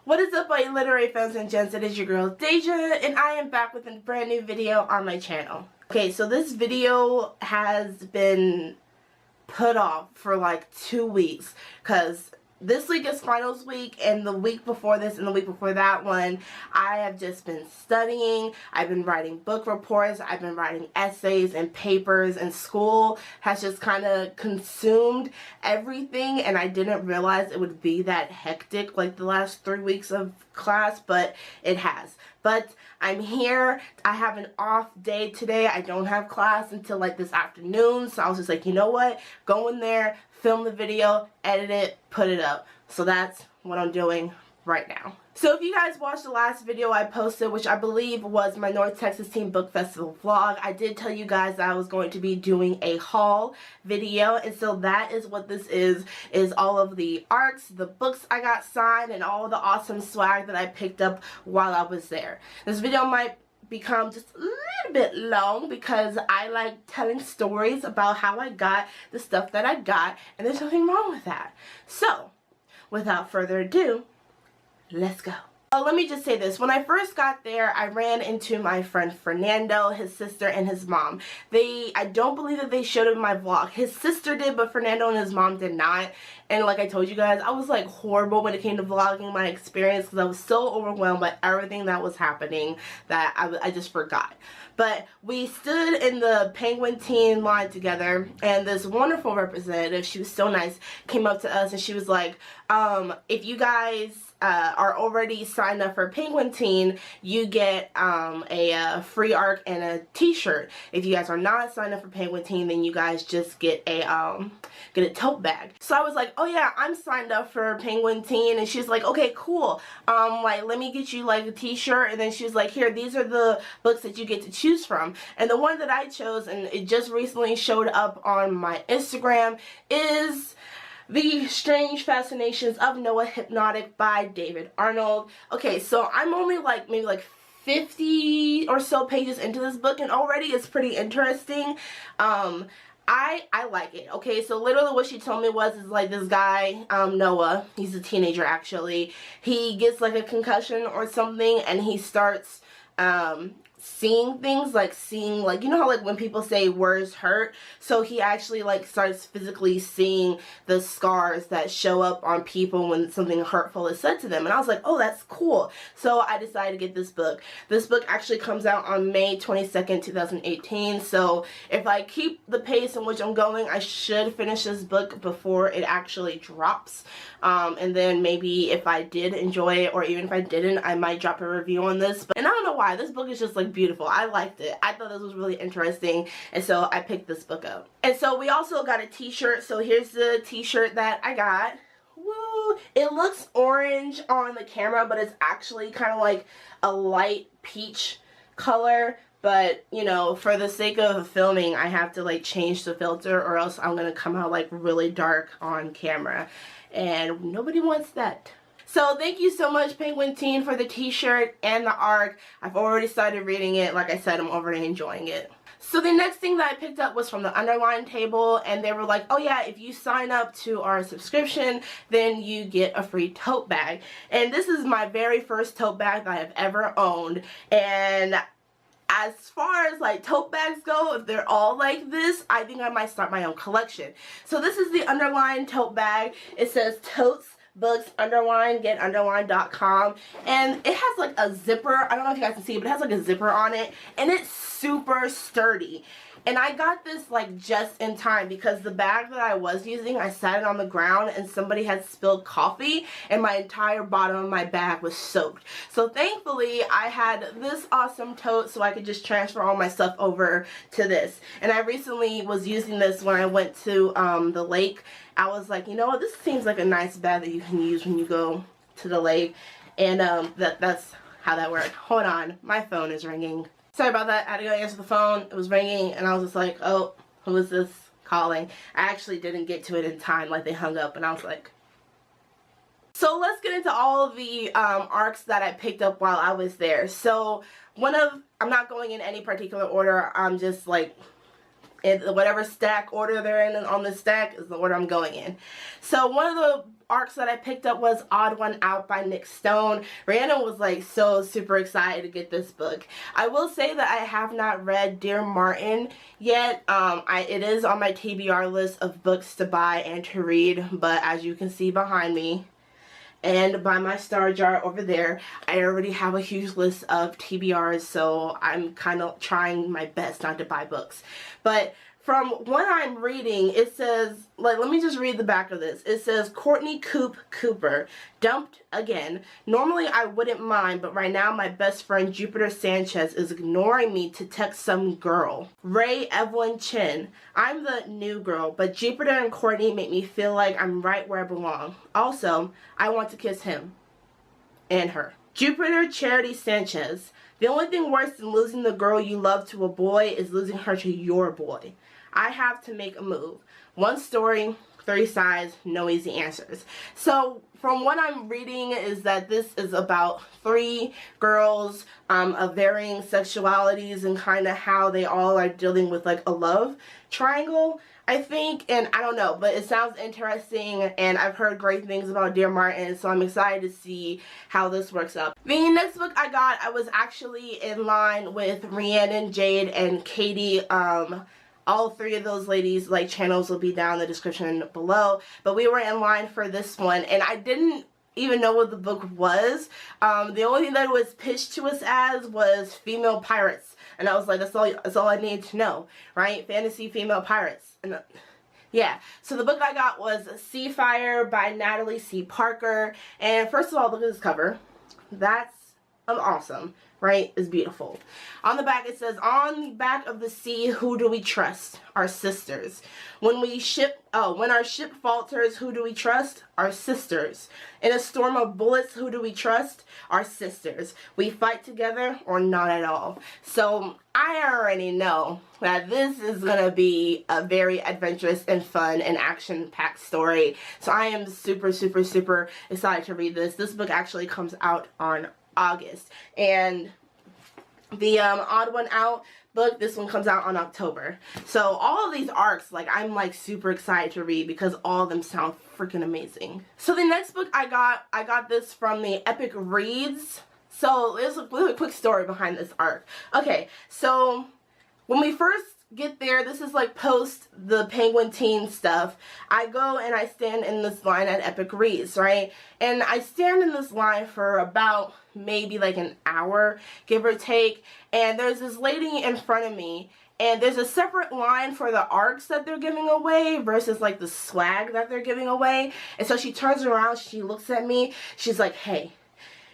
What is up, my literary fans and gents? It is your girl Deja, and I am back with a brand new video on my channel. Okay, so this video has been put off for like 2 weeks because this week is finals week, and the week before this and the week before that one, I have just been studying. I've been writing book reports, I've been writing essays and papers, and school has just kind of consumed everything, and I didn't realize it would be that hectic like the last 3 weeks of class, but it has. But I'm here. I have an off day today. I don't have class until like this afternoon, so I was just like, you know what? Go in there, film the video, edit it, put it up. So that's what I'm doing right now. So if you guys watched the last video I posted, which I believe was my North Texas Teen Book Festival vlog, I did tell you guys that I was going to be doing a haul video, and so that is what this is all of the arcs, the books I got signed, and all the awesome swag that I picked up while I was there. This video might become just a little bit long because I like telling stories about how I got the stuff that I got, and there's nothing wrong with that. So without further ado, let's go. Let me just say this. When I first got there, I ran into my friend Fernando, his sister, and his mom. I don't believe that they showed it in my vlog. His sister did, but Fernando and his mom did not. And like I told you guys, I was like horrible when it came to vlogging my experience because I was so overwhelmed by everything that was happening that I just forgot. But we stood in the Penguin Teen line together, and this wonderful representative, she was so nice, came up to us and she was like, if you guys are already signed up for Penguin Teen, you get a free arc and a t-shirt. If you guys are not signed up for Penguin Teen, then you guys just get a tote bag. So I was like, oh yeah, I'm signed up for Penguin Teen, and she's like, okay, cool, like let me get you like a t-shirt. And then she was like, here, these are the books that you get to choose from, and the one that I chose, and it just recently showed up on my Instagram, is The Strange Fascinations of Noah Hypnotic by David Arnold. Okay, so I'm only like maybe like 50 or so pages into this book, and already it's pretty interesting. I like it. Okay, so literally what she told me was like this guy, Noah, he's a teenager actually, he gets like a concussion or something, and he starts seeing things, like seeing, like, you know how like when people say words hurt, so he actually like starts physically seeing the scars that show up on people when something hurtful is said to them. And I was like, oh, that's cool. So I decided to get this book. This book actually comes out on May 22nd, 2018, so if I keep the pace in which I'm going, I should finish this book before it actually drops. And then maybe if I did enjoy it, or even if I didn't, I might drop a review on this. And I don't know why, this book is just like beautiful. I liked it. I thought this was really interesting, and so I picked this book up. And so we also got a t-shirt. So here's the t-shirt that I got. Woo! It looks orange on the camera, but it's actually kind of like a light peach color. But, you know, for the sake of filming, I have to like change the filter, or else I'm gonna come out like really dark on camera, and nobody wants that. So thank you so much, Penguin Teen, for the t-shirt and the arc. I've already started reading it. Like I said, I'm already enjoying it. So the next thing that I picked up was from the Underline table, and they were like, oh yeah, if you sign up to our subscription, then you get a free tote bag. And this is my very first tote bag that I have ever owned, and as far as like tote bags go, if they're all like this, I think I might start my own collection. So this is the Underline tote bag. It says totes books underline get underline.com, and it has like a zipper. I don't know if you guys can see it, but it has like a zipper on it, and it's super sturdy. And I got this like just in time because the bag that I was using, I sat it on the ground and somebody had spilled coffee and my entire bottom of my bag was soaked. So thankfully I had this awesome tote so I could just transfer all my stuff over to this. And I recently was using this when I went to the lake. I was like, you know what, this seems like a nice bag that you can use when you go to the lake. And that's how that worked. Hold on, my phone is ringing. Sorry about that. I had to go answer the phone. It was ringing, and I was just like, oh, who is this calling? I actually didn't get to it in time. Like, they hung up, and I was like... So let's get into all of the arcs that I picked up while I was there. So I'm not going in any particular order. I'm just like in whatever stack order they're in on the stack is the order I'm going in. So one of the arcs that I picked up was Odd One Out by Nick Stone. Rhiannon was like so super excited to get this book. I will say that I have not read Dear Martin yet. It is on my TBR list of books to buy and to read, but as you can see behind me and by my star jar over there, I already have a huge list of TBRs, so I'm kind of trying my best not to buy books. But from what I'm reading, it says, like, let me just read the back of this. It says, Courtney Cooper, dumped again. Normally I wouldn't mind, but right now my best friend Jupiter Sanchez is ignoring me to text some girl. Ray Evelyn Chin, I'm the new girl, but Jupiter and Courtney make me feel like I'm right where I belong. Also, I want to kiss him. And her. Jupiter Charity Sanchez, the only thing worse than losing the girl you love to a boy is losing her to your boy. I have to make a move. One story, 3 sides, no easy answers. So from what I'm reading is that this is about 3 girls of varying sexualities and kind of how they all are dealing with like a love triangle, I think, and I don't know, but it sounds interesting, and I've heard great things about Dear Martin, so I'm excited to see how this works out. The next book I got, I was actually in line with Rhiannon, Jade, and Katie. All 3 of those ladies' like channels will be down in the description below, but we were in line for this one, and I didn't even know what the book was. The only thing that it was pitched to us as was female pirates, and I was like, that's all I need to know, right? Fantasy female pirates. And yeah, so the book I got was Sea Fire by Natalie C. Parker, and first of all, look at this cover. That's awesome, right? It's beautiful. On the back it says, on the back of the sea, who do we trust? Our sisters. When our ship falters, who do we trust? Our sisters. In a storm of bullets, who do we trust? Our sisters. We fight together or not at all. So I already know that this is going to be a very adventurous and fun and action-packed story. So I am super, super, super excited to read this. This book actually comes out on August, and the Odd One Out book, this one comes out on October. So all of these arcs, like, I'm like super excited to read because all of them sound freaking amazing. So the next book I got this from the Epic Reads. So there's a really quick story behind this arc. Okay, so when we first get there, this is like post the Penguin Teen stuff. I go and I stand in this line at Epic Reads, right? And I stand in this line for about maybe like an hour, give or take, and there's this lady in front of me, and there's a separate line for the arcs that they're giving away versus like the swag that they're giving away. And so she turns around, she looks at me, she's like, hey,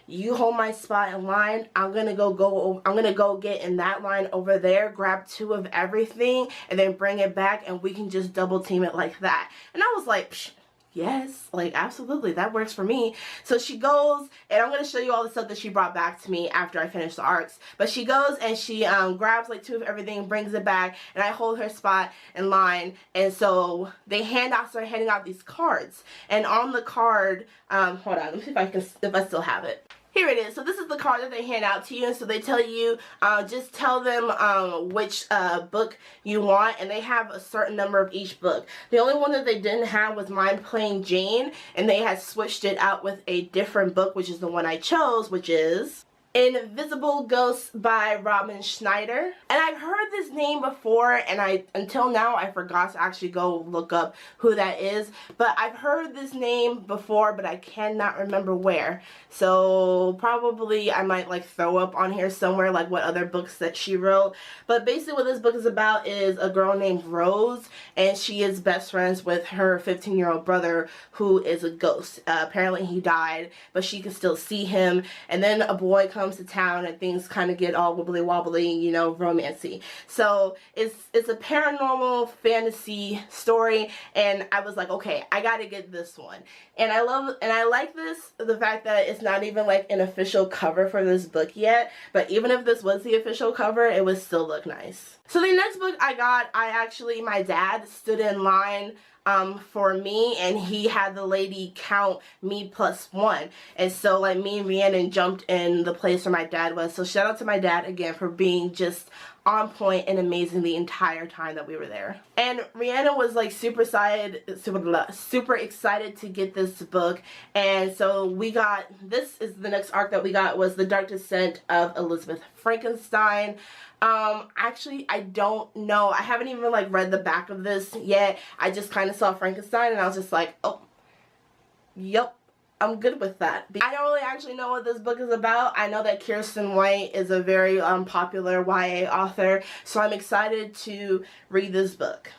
you hold my spot in line. I'm gonna go get in that line over there, grab 2 of everything, and then bring it back, and we can just double team it like that. And I was like, psh, yes, like absolutely, that works for me. So she goes, and I'm gonna show you all the stuff that she brought back to me after I finish the arcs. But she goes and she grabs like 2 of everything, brings it back, and I hold her spot in line. And so they start handing out these cards, and on the card, hold on, let me see if I still have it. Here it is. So this is the card that they hand out to you, and so they tell you, just tell them which book you want, and they have a certain number of each book. The only one that they didn't have was Mind Playing Jane, and they had switched it out with a different book, which is the one I chose, which is Invisible Ghosts by Robin Schneider. And I've heard this name before, and until now I forgot to actually go look up who that is. But I've heard this name before, but I cannot remember where. So probably I might like throw up on here somewhere like what other books that she wrote. But basically what this book is about is a girl named Rose, and she is best friends with her 15-year-old brother who is a ghost. Apparently he died, but she can still see him. And then a boy comes to town and things kind of get all wibbly wobbly, you know, romancy. So it's a paranormal fantasy story, and I was like, okay, I gotta get this one. And I like the fact that it's not even like an official cover for this book yet, but even if this was the official cover, it would still look nice. So the next book I got, my dad stood in line for me, and he had the lady count me +1, and so like me and Rhiannon jumped in the place where my dad was. So shout out to my dad again for being just on point and amazing the entire time that we were there. And Rihanna was like super excited to get this book, and so we got, this is the next arc that we got, was The Dark Descent of Elizabeth Frankenstein. Actually, I don't know, I haven't even like read the back of this yet. I just kind of saw Frankenstein and I was just like, oh, yep, I'm good with that. I don't really actually know what this book is about. I know that Kiersten White is a very popular YA author, so I'm excited to read this book.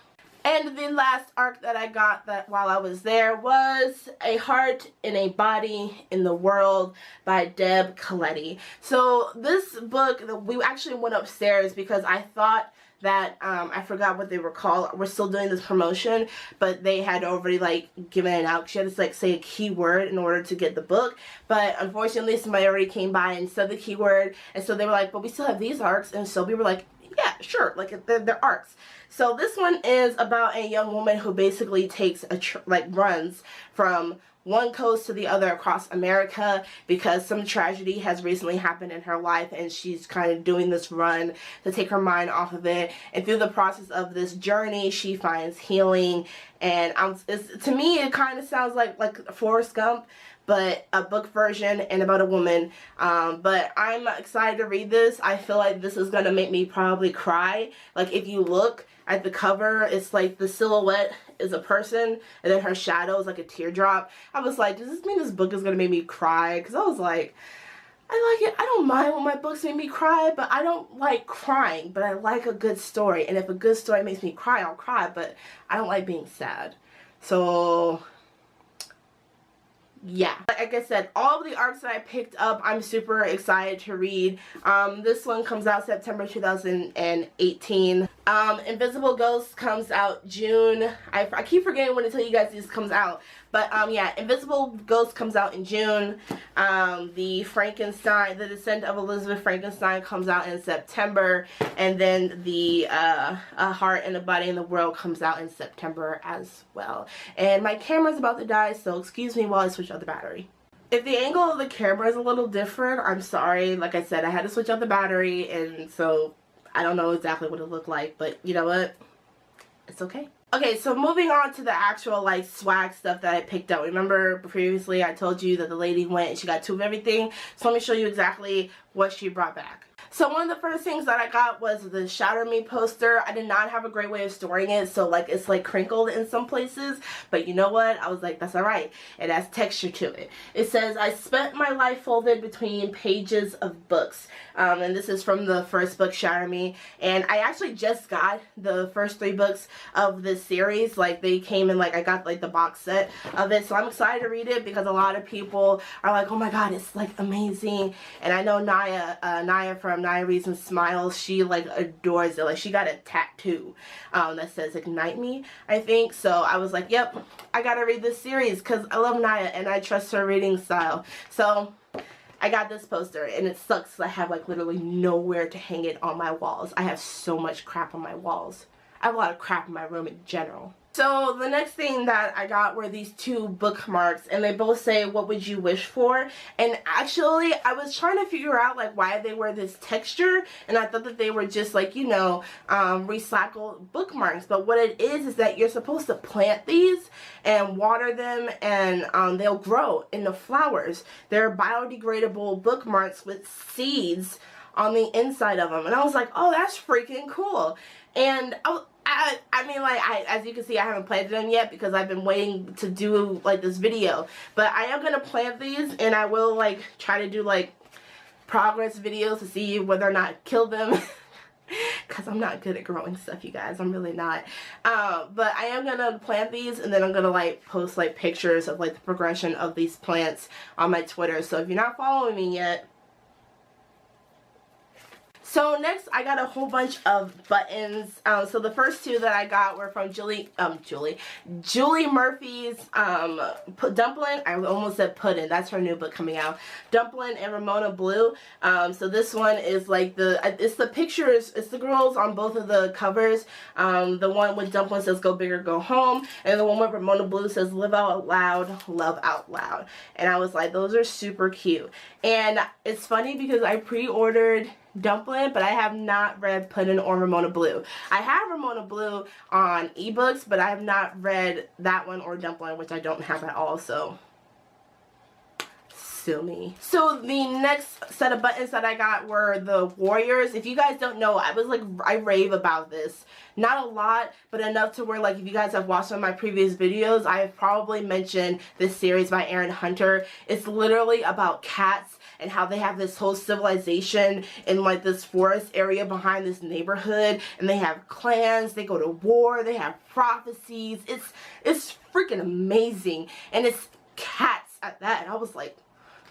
And the last arc that I got that while I was there was A Heart in a Body in the World by Deb Coletti. So this book, we actually went upstairs because I thought that, I forgot what they were called. We're still doing this promotion, but they had already like given it out. She had to like say a keyword in order to get the book, but unfortunately somebody already came by and said the keyword, and so they were like, but we still have these arcs, and so we were like, yeah, sure, like they're arcs. So this one is about a young woman who basically takes runs from one coast to the other across America because some tragedy has recently happened in her life, and she's kind of doing this run to take her mind off of it. And through the process of this journey, she finds healing. And to me, it kind of sounds like Forrest Gump, but a book version and about a woman. But I'm excited to read this. I feel like this is gonna make me probably cry. Like, if you look at the cover, it's like the silhouette is a person and then her shadow is like a teardrop. I was like, does this mean this book is gonna make me cry? Because I was like, I like it. I don't mind when my books make me cry, but I don't like crying, but I like a good story. And if a good story makes me cry, I'll cry, but I don't like being sad. So yeah, like I said, all of the arcs that I picked up, I'm super excited to read. This one comes out September 2018. Invisible Ghost comes out June. I keep forgetting when to tell you guys this comes out, but yeah, Invisible Ghost comes out in June. The Descent of Elizabeth Frankenstein comes out in September, and then the A Heart and a Body in the World comes out in September as well. And my camera's about to die, so excuse me while I switch out the battery. If the angle of the camera is a little different, I'm sorry. Like I said, I had to switch out the battery, and so I don't know exactly what it looked like, but you know what? It's okay. Okay, so moving on to the actual like swag stuff that I picked up. Remember previously I told you that the lady went and she got 2 of everything. So let me show you exactly what she brought back. So one of the first things that I got was the Shatter Me poster. I did not have a great way of storing it, so like it's like crinkled in some places, but you know what? I was like, that's alright. It has texture to it. It says, I spent my life folded between pages of books. And this is from the first book, Shatter Me. And I actually just got the first 3 books of this series. Like they came in, like I got like the box set of it. So I'm excited to read it because a lot of people are like, oh my god, it's like amazing. And I know Naya from Naya Reason Smiles, she like adores it. Like she got a tattoo that says Ignite Me, I think. So I was like, yep, I gotta read this series because I love Naya and I trust her reading style. So I got this poster, and it sucks I have like literally nowhere to hang it on my walls. I have so much crap on my walls. I have a lot of crap in my room in general. So the next thing that I got were these 2 bookmarks, and they both say, what would you wish for? And actually I was trying to figure out like why they were this texture, and I thought that they were just like, you know, recycled bookmarks. But what it is that you're supposed to plant these and water them, and they'll grow into flowers. They're biodegradable bookmarks with seeds on the inside of them, and I was like, oh, that's freaking cool. And I mean, like, as you can see, I haven't planted them yet because I've been waiting to do like this video, but I am gonna plant these, and I will like try to do like progress videos to see whether or not I kill them because I'm not good at growing stuff, you guys. I'm really not. But I am gonna plant these, and then I'm gonna like post like pictures of like the progression of these plants on my Twitter. So if you're not following me yet. So next I got a whole bunch of buttons. So the first 2 that I got were from Julie Murphy's Dumpling. I almost said Puddin'. That's her new book coming out. Dumpling and Ramona Blue. So this one is like it's the pictures, it's the girls on both of the covers. The one with Dumpling says go big or go home, and the one with Ramona Blue says live out loud, love out loud. And I was like, those are super cute. And it's funny because I pre-ordered Dumpling, but I have not read Puddin' or Ramona Blue. I have Ramona Blue on ebooks, but I have not read that one or Dumpling, which I don't have at all, so sue me. So the next set of buttons that I got were the Warriors. If you guys don't know, I rave about this. Not a lot, but enough to where, like, if you guys have watched some of my previous videos, I have probably mentioned this series by Aaron Hunter. It's literally about cats and how they have this whole civilization in, like, this forest area behind this neighborhood, and they have clans, they go to war, they have prophecies. It's freaking amazing, and it's cats at that, and I was like,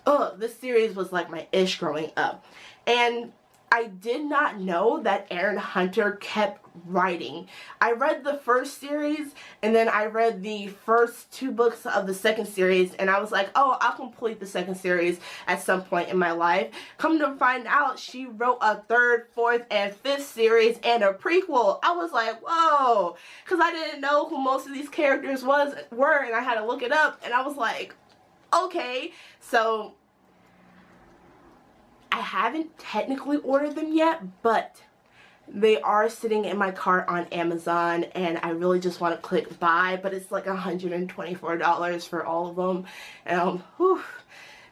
oh, this series was like my ish growing up. And I did not know that Aaron Hunter kept writing. I read the first series, and then I read the first 2 books of the second series, and I was like, oh, I'll complete the second series at some point in my life. Come to find out, she wrote a 3rd, 4th, and 5th series and a prequel. I was like, whoa, because I didn't know who most of these characters were, and I had to look it up, and I was like, okay. So I haven't technically ordered them yet, but they are sitting in my cart on Amazon, and I really just want to click buy, but it's like $124 for all of them, and whew,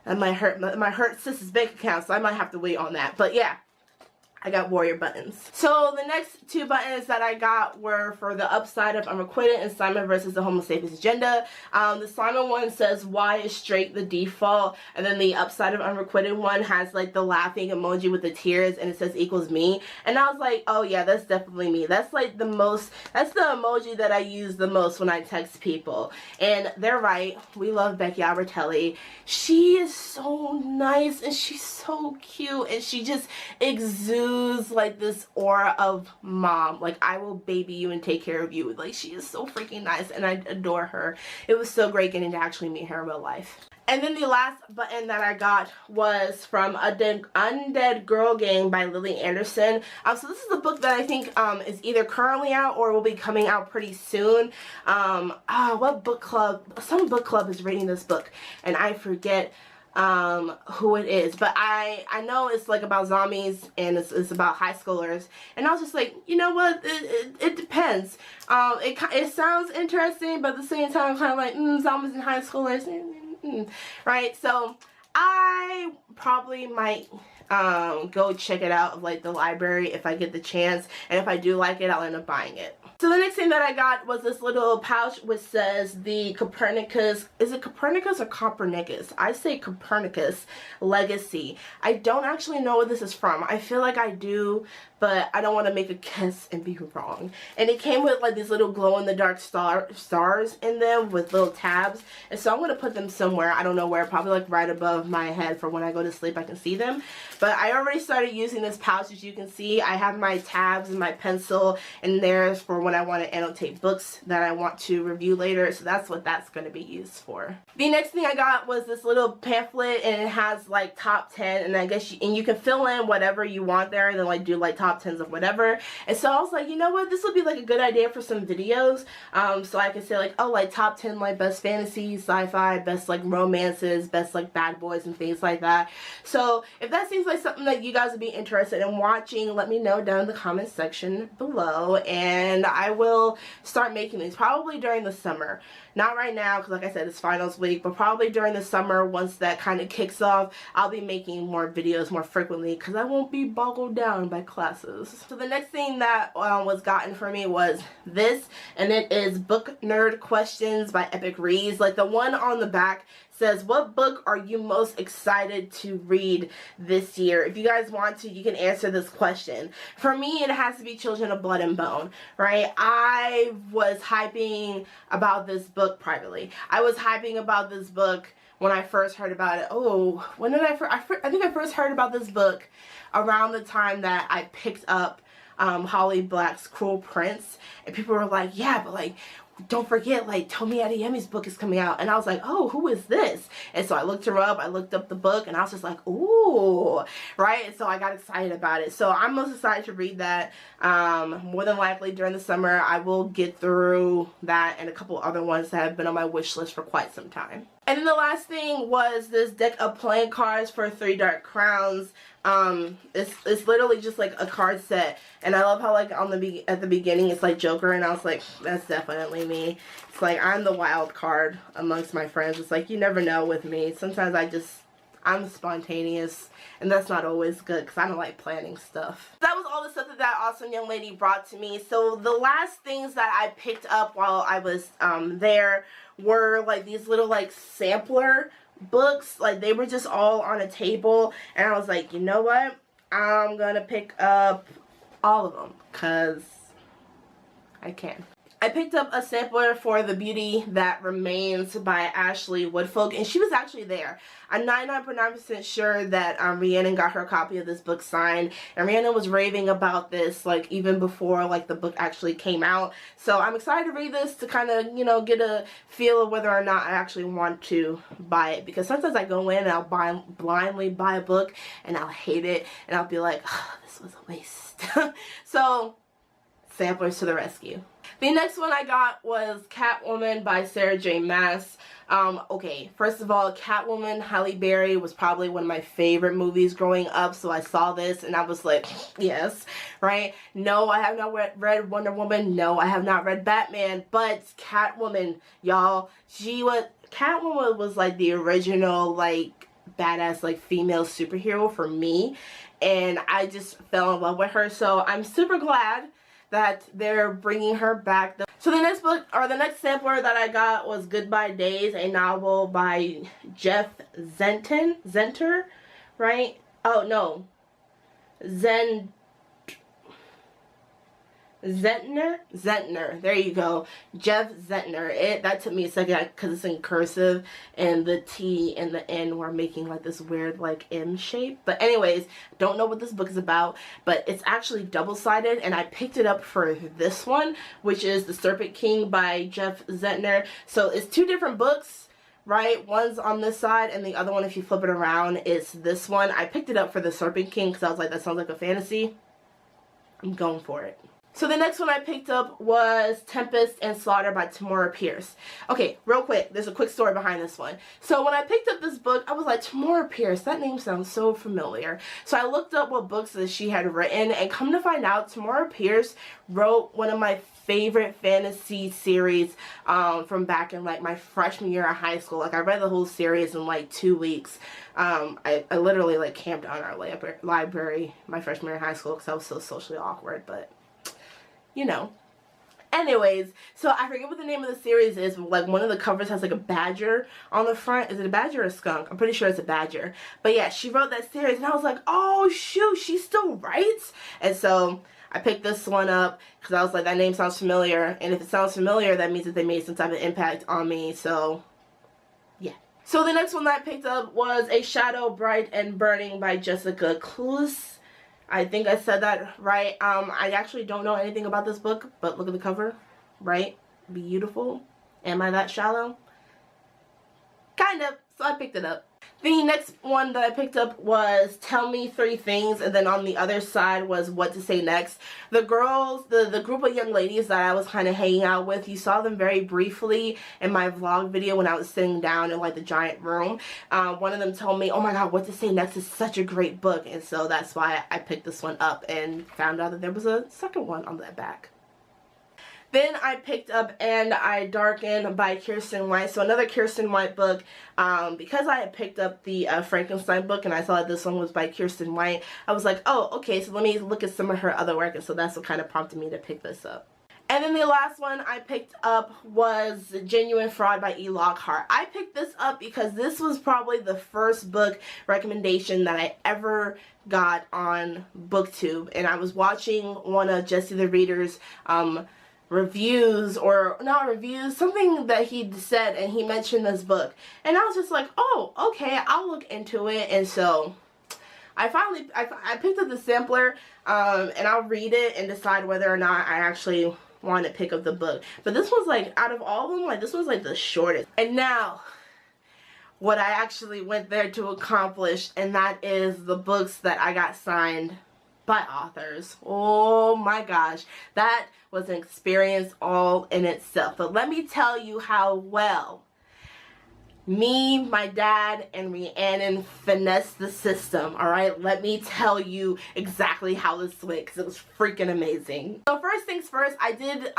that might hurt Sis's bank account, so I might have to wait on that. But yeah, I got Warrior buttons. So the next 2 buttons that I got were for the upside of Unrequited and Simon versus the Homo sapiens agenda. The Simon one says, why is straight the default? And then the upside of Unrequited one has like the laughing emoji with the tears, and it says equals me. And I was like, oh yeah, that's definitely me. That's like that's the emoji that I use the most when I text people. And they're right. We love Becky Albertelli. She is so nice, and she's so cute, and she just exudes like this aura of mom. Like, I will baby you and take care of you. Like, she is so freaking nice, and I adore her. It was so great getting to actually meet her in real life. And then the last button that I got was from Undead Girl Gang by Lily Anderson. So this is a book that I think is either currently out or will be coming out pretty soon. What book club? Some book club is reading this book, and I forget who it is, but I know it's like about zombies, and it's about high schoolers, and I was just like, you know what, it depends. It sounds interesting, but at the same time, I'm kind of like, zombies and high schoolers, right? So I probably might go check it out of like the library if I get the chance, and if I do like it, I'll end up buying it. So the next thing that I got was this little pouch which says the Copernicus, is it Copernicus or Copernicus? I say Copernicus Legacy. I don't actually know where this is from. I feel like I do, but I don't want to make a guess and be wrong. And it came with like these little glow-in-the-dark stars in them with little tabs. And so I'm going to put them somewhere. I don't know where. Probably like right above my head for when I go to sleep I can see them. But I already started using this pouch, as you can see. I have my tabs and my pencil in there for when I want to annotate books that I want to review later. So that's what that's going to be used for. The next thing I got was this little pamphlet, and it has like top 10, and I guess you can fill in whatever you want there, and then like do like top 10s of whatever. And so I was like, you know what, this would be like a good idea for some videos. So I can say like, oh, like top 10 like best fantasy, sci-fi, best like romances, best like bad boys and things like that. So if that seems like something that you guys would be interested in watching, let me know down in the comment section below, and I will start making these probably during the summer. Not right now, because like I said, it's finals week, but probably during the summer, once that kind of kicks off, I'll be making more videos more frequently, because I won't be boggled down by classes. So the next thing that was gotten for me was this, and it is Book Nerd Questions by Epic Reads. Like, the one on the back says, what book are you most excited to read this year? If you guys want to, you can answer this question. For me, it has to be Children of Blood and Bone, right? I was hyping about this book privately. I was hyping about this book when I first heard about it. Oh, when did I think I first heard about this book around the time that I picked up Holly Black's Cruel Prince, and people were like, yeah, but like, don't forget, like, Tomi Adeyemi's book is coming out. And I was like, oh, who is this? And so I looked her up, I looked up the book, and I was just like, ooh, right? And so I got excited about it. So I'm most excited to read that. More than likely during the summer, I will get through that and a couple other ones that have been on my wish list for quite some time. And then the last thing was this deck of playing cards for 3 Dark Crowns. It's literally just like a card set, and I love how like at the beginning it's like Joker, and I was like, that's definitely me. It's like I'm the wild card amongst my friends. It's like you never know with me. Sometimes I'm spontaneous, and that's not always good because I don't like planning stuff. That was all the stuff that that awesome young lady brought to me. So the last things that I picked up while I was there were like these little like sampler books. Like they were just all on a table, and I was like, you know what? I'm gonna pick up all of them because I can. I picked up a sampler for The Beauty That Remains by Ashley Woodfolk, and she was actually there. I'm 99.9% sure that Rhiannon got her copy of this book signed, and Rhiannon was raving about this like even before like the book actually came out. So I'm excited to read this to kind of, you know, get a feel of whether or not I actually want to buy it, because sometimes I go in and I'll blindly buy a book and I'll hate it and I'll be like, oh, this was a waste. So samplers to the rescue. The next one I got was Catwoman by Sarah J. Maas. Okay, first of all, Catwoman, Halle Berry was probably one of my favorite movies growing up, so I saw this and I was like, yes, right? No, I have not read Wonder Woman. No, I have not read Batman, but Catwoman, y'all, Catwoman was like the original, like, badass, like, female superhero for me, and I just fell in love with her, so I'm super glad that they're bringing her back. So the next book, or the next sampler that I got was Goodbye Days, a novel by Jeff Zenter, right? Oh no, Zentner, there you go, Jeff Zentner. That took me a second because it's in cursive and the T and the N were making like this weird like M shape. But anyways, don't know what this book is about, but it's actually double-sided, and I picked it up for this one, which is The Serpent King by Jeff Zentner. So it's 2 different books, right? One's on this side and the other one, if you flip it around, is this one. I picked it up for The Serpent King because I was like, that sounds like a fantasy. I'm going for it. So the next one I picked up was Tempest and Slaughter by Tamora Pierce. Okay, real quick, there's a quick story behind this one. So when I picked up this book, I was like, Tamora Pierce, that name sounds so familiar. So I looked up what books that she had written, and come to find out, Tamora Pierce wrote one of my favorite fantasy series from back in like my freshman year of high school. Like I read the whole series in like 2 weeks. I literally like camped out in our library my freshman year of high school because I was so socially awkward, but you know. Anyways, so I forget what the name of the series is, but like one of the covers has like a badger on the front. Is it a badger or a skunk? I'm pretty sure it's a badger. But yeah, she wrote that series, and I was like, oh shoot, she still writes? And so I picked this one up because I was like, that name sounds familiar, and if it sounds familiar, that means that they made some type of impact on me. So yeah. So the next one that I picked up was A Shadow Bright and Burning by Jessica Cluse. I think I said that right. I actually don't know anything about this book, but look at the cover, right? Beautiful. Am I that shallow? Kind of. So I picked it up. The next one that I picked up was Tell Me 3 Things, and then on the other side was What to Say Next. The girls, the group of young ladies that I was kind of hanging out with, you saw them very briefly in my vlog video when I was sitting down in like the giant room. One of them told me, oh my god, What to Say Next is such a great book, and so that's why I picked this one up and found out that there was a second one on that back. Then I picked up And I Darken by Kiersten White. So another Kiersten White book. Because I had picked up the Frankenstein book and I saw that this one was by Kiersten White, I was like, oh, okay, so let me look at some of her other work. And so that's what kind of prompted me to pick this up. And then the last one I picked up was Genuine Fraud by E. Lockhart. I picked this up because this was probably the first book recommendation that I ever got on BookTube. And I was watching one of Jesse the Reader's reviews, or not reviews, something that he said, and he mentioned this book, and I was just like, oh, okay, I'll look into it. And so I picked up the sampler, and I'll read it and decide whether or not I actually want to pick up the book. But this was like, out of all of them, like this was like the shortest. And now what I actually went there to accomplish, and that is the books that I got signed by authors. Oh my gosh, that was an experience all in itself. But let me tell you how well me, my dad, and Rhiannon finessed the system, alright? Let me tell you exactly how this went, because it was freaking amazing. So first things first, I did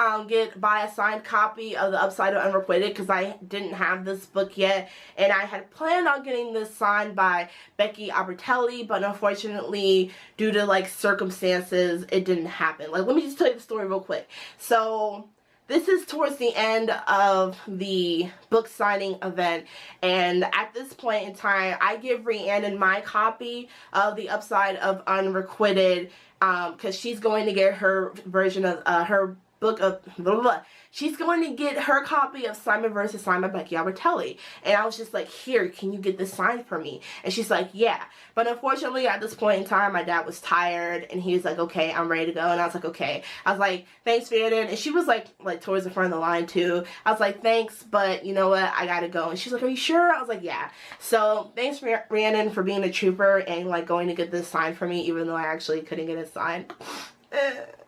buy a signed copy of The Upside of Unrequited, because I didn't have this book yet, and I had planned on getting this signed by Becky Albertelli, but unfortunately, due to like circumstances, it didn't happen. Like, let me just tell you the story real quick. So this is towards the end of the book signing event, and at this point in time, I give Rhiannon my copy of The Upside of Unrequited, because she's going to get her version of her book of blah, blah, blah. She's going to get her copy of Simon vs. signed by Becky Albertelli. And I was just like, here, can you get this signed for me? And she's like, yeah. But unfortunately, at this point in time, my dad was tired, and he was like, okay, I'm ready to go. And I was like, okay. I was like, thanks, Rhiannon. And she was like towards the front of the line too. I was like, thanks, but you know what? I gotta go. And she's like, are you sure? I was like, yeah. So thanks, Rhiannon, for being a trooper and like going to get this signed for me, even though I actually couldn't get it signed.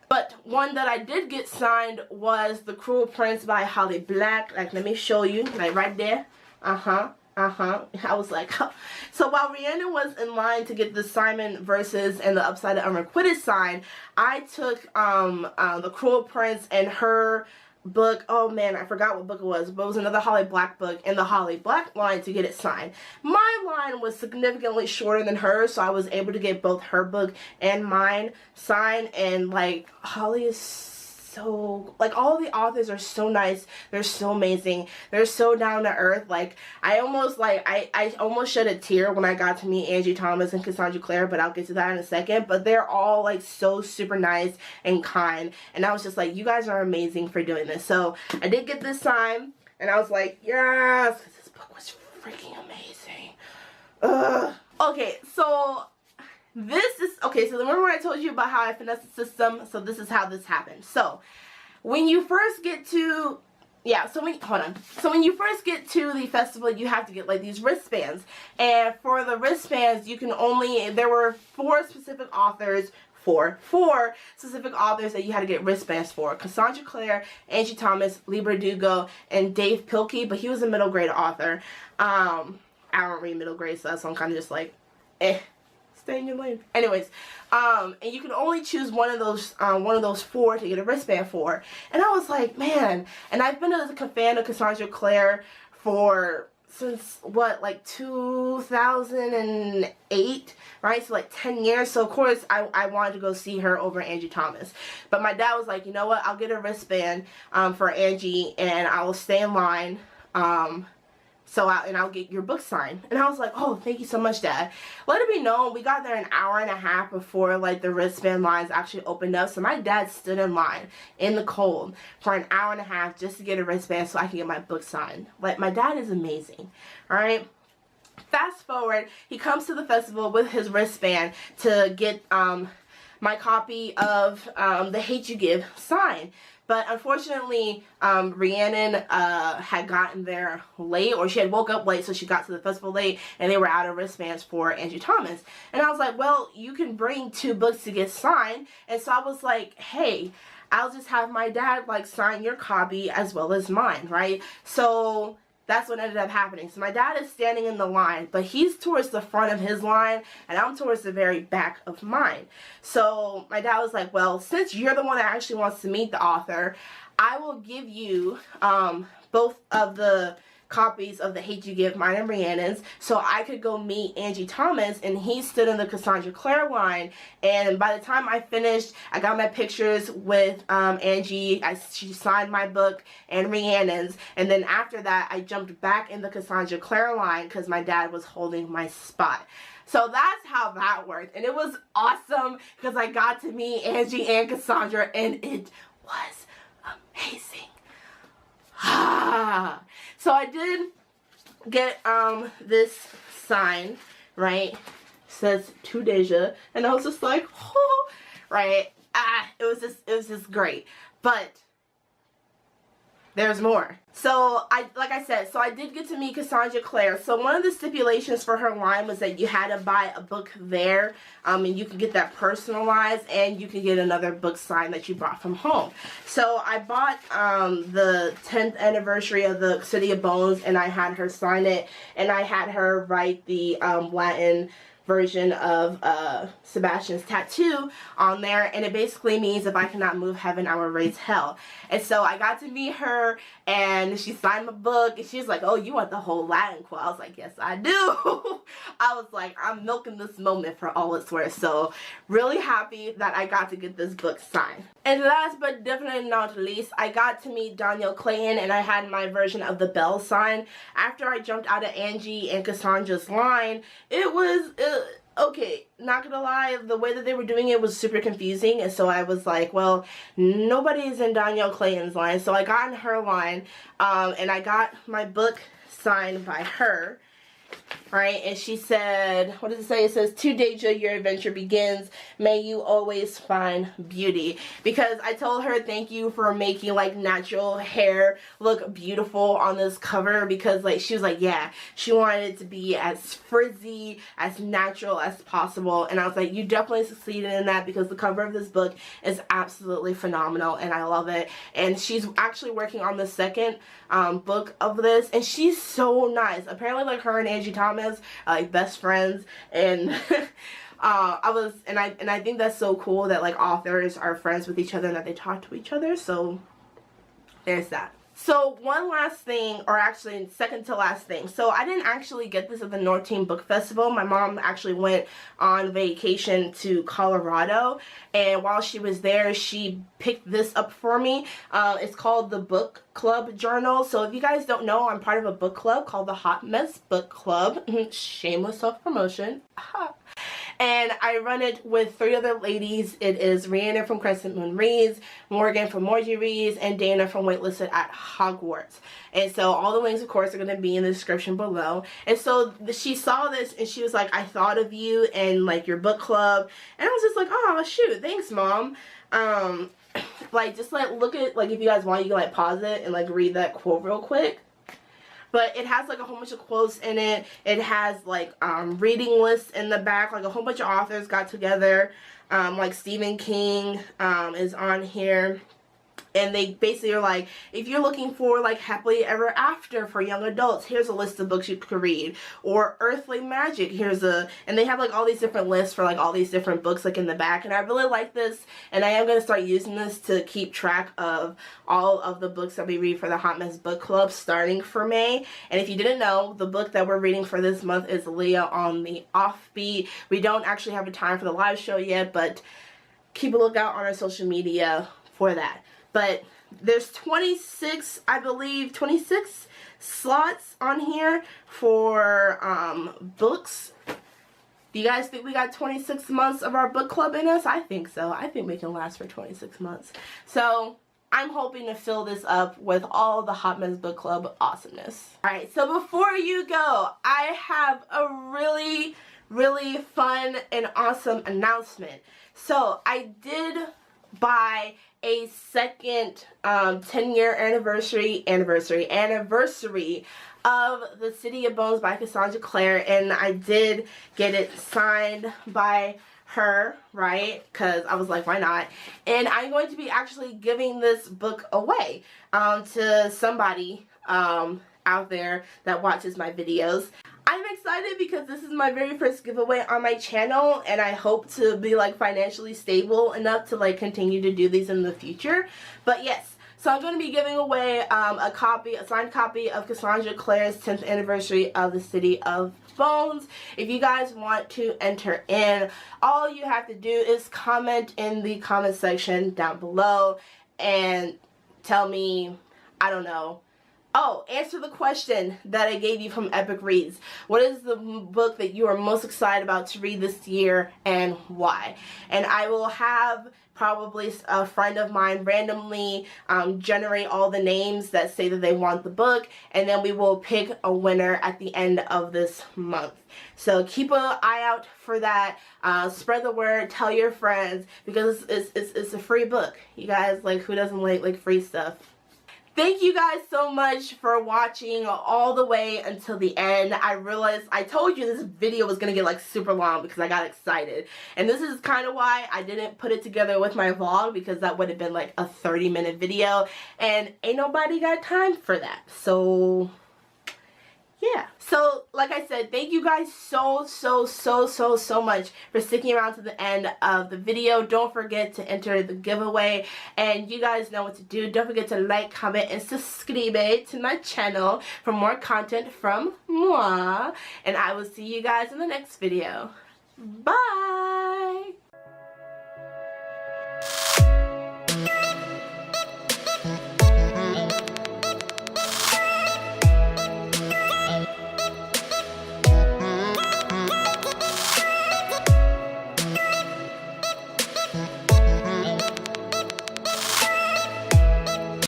But one that I did get signed was The Cruel Prince by Holly Black. Like, let me show you. Like, right there. I was like, huh. So while Rhiannon was in line to get the Simon versus and the Upside of Unrequited signed, I took The Cruel Prince and her book, oh man, I forgot what book it was, but it was another Holly Black book, in the Holly Black line to get it signed. My line was significantly shorter than hers, so I was able to get both her book and mine signed, and like, Holly is so, like, all the authors are so nice, they're so amazing, they're so down to earth. Like, I almost shed a tear when I got to meet Angie Thomas and Cassandra Clare, but I'll get to that in a second. But they're all like so super nice and kind, and I was just like, you guys are amazing for doing this. So I did get this signed, and I was like, yes, because this book was freaking amazing. Okay, so this is, okay, so remember when I told you about how I finessed the system? So this is how this happened. So when you first get to, so when you first get to the festival, you have to get like these wristbands. And for the wristbands, you can only, there were four specific authors that you had to get wristbands for. Cassandra Clare, Angie Thomas, Lee Bardugo, and Dave Pilkey, but he was a middle grade author. I don't read middle grade stuff, so I'm kind of just like, stay in your lane. Anyways, and you can only choose one of those four to get a wristband for. And I was like, man, and I've been a fan of Cassandra Clare since what, like 2008, right? So like 10 years. So of course I wanted to go see her over Angie Thomas. But my dad was like, you know what, I'll get a wristband for Angie, and I will stay in line. I'll get your book signed. And I was like, oh, thank you so much, Dad. Let it be known, we got there an hour and a half before like the wristband lines actually opened up. So my dad stood in line in the cold for an hour and a half just to get a wristband so I can get my book signed. Like, my dad is amazing. Alright? Fast forward, he comes to the festival with his wristband to get my copy of The Hate You Give signed. But unfortunately, Rhiannon had gotten there late, or she had woke up late, so she got to the festival late, and they were out of wristbands for Angie Thomas. And I was like, well, you can bring 2 books to get signed. And so I was like, hey, I'll just have my dad like sign your copy as well as mine, right? So that's what ended up happening. So my dad is standing in the line, but he's towards the front of his line, and I'm towards the very back of mine. So my dad was like, well, since you're the one that actually wants to meet the author, I will give you both of the copies of The Hate You Give, mine and Rhiannon's, so I could go meet Angie Thomas. And he stood in the Cassandra Clare line, and by the time I finished, I got my pictures with Angie. She signed my book and Rhiannon's, and then after that I jumped back in the Cassandra Clare line because my dad was holding my spot. So that's how that worked, and it was awesome because I got to meet Angie and Cassandra, and it was amazing. So I did get this sign, right? It says to Deja, and I was just like, oh, right? It was just great. But there's more. So like I said, I did get to meet Cassandra Clare. So one of the stipulations for her line was that you had to buy a book there, and you can get that personalized, and you can get another book signed that you brought from home. So I bought the 10th anniversary of the City of Bones, and I had her sign it, and I had her write the Latin version of Sebastian's tattoo on there, and it basically means if I cannot move heaven, I will raise hell. And so I got to meet her, and she signed my book, and she's like, oh, you want the whole Latin quote? I was like, yes, I do. I was like, I'm milking this moment for all it's worth. So really happy that I got to get this book signed. And last but definitely not least, I got to meet Danielle Clayton, and I had my version of the bell sign. After I jumped out of Angie and Cassandra's line, it was okay, not gonna lie, the way that they were doing it was super confusing, and so I was like, well, nobody's in Danielle Clayton's line, so I got in her line, and I got my book signed by her. Right, and she said, what does it say? It says, "To Deja, your adventure begins. May you always find beauty." Because I told her thank you for making like natural hair look beautiful on this cover, because like she was like, yeah, she wanted it to be as frizzy, as natural as possible. And I was like, you definitely succeeded in that, because the cover of this book is absolutely phenomenal and I love it. And she's actually working on the second book of this, and she's so nice. Apparently like her and Angie Thomas are like best friends, and I think that's so cool that like authors are friends with each other and that they talk to each other. So there's that. So one last thing, or actually second to last thing. So I didn't actually get this at the North Teen Book Festival. My mom actually went on vacation to Colorado, and while she was there, she picked this up for me. It's called the Book Club Journal. So if you guys don't know, I'm part of a book club called the Hot Mess Book Club. Shameless self-promotion. And I run it with 3 other ladies. It is Rhiannon from Crescent Moon Reads, Morgan from Morgie Reads, and Dana from Waitlisted at Hogwarts. And so all the links, of course, are going to be in the description below. And so she saw this and she was like, I thought of you and like your book club. And I was just like, oh, shoot, thanks, Mom. Like, just like look at, like, if you guys want, you can like pause it and like read that quote real quick. But it has like a whole bunch of quotes in it. It has like reading lists in the back. Like a whole bunch of authors got together. Like Stephen King is on here. And they basically are like, if you're looking for like happily ever after for young adults, here's a list of books you could read. Or Earthly Magic, and they have like all these different lists for like all these different books like in the back. And I really like this, and I am going to start using this to keep track of all of the books that we read for the Hot Mess Book Club starting for May. And if you didn't know, the book that we're reading for this month is Leah on the Offbeat. We don't actually have a time for the live show yet, but keep a lookout on our social media for that. But there's 26, I believe, 26 slots on here for books. Do you guys think we got 26 months of our book club in us? I think so. I think we can last for 26 months. So I'm hoping to fill this up with all the Hot Mess Book Club awesomeness. Alright, so before you go, I have a really fun and awesome announcement. So I did buy a second 10-year anniversary of The City of Bones by Cassandra Clare, and I did get it signed by her, right? Because I was like, why not? And I'm going to be actually giving this book away to somebody out there that watches my videos. I'm excited because this is my very first giveaway on my channel, and I hope to be like financially stable enough to like continue to do these in the future. But yes, so I'm going to be giving away a signed copy of Cassandra Clare's 10th anniversary of The City of Bones. If you guys want to enter in, all you have to do is comment in the comment section down below and tell me, I don't know. Oh, answer the question that I gave you from Epic Reads. What is the book that you are most excited about to read this year and why? And I will have probably a friend of mine randomly generate all the names that say that they want the book, and then we will pick a winner at the end of this month. So keep an eye out for that. Spread the word, tell your friends, because it's a free book. You guys, like, who doesn't like free stuff? Thank you guys so much for watching all the way until the end. I realized, I told you this video was going to get like super long because I got excited. And this is kind of why I didn't put it together with my vlog, because that would have been like a 30-minute video. And ain't nobody got time for that. So yeah. So, like I said, thank you guys so much for sticking around to the end of the video. Don't forget to enter the giveaway, and you guys know what to do. Don't forget to like, comment, and subscribe to my channel for more content from moi, and I will see you guys in the next video. Bye!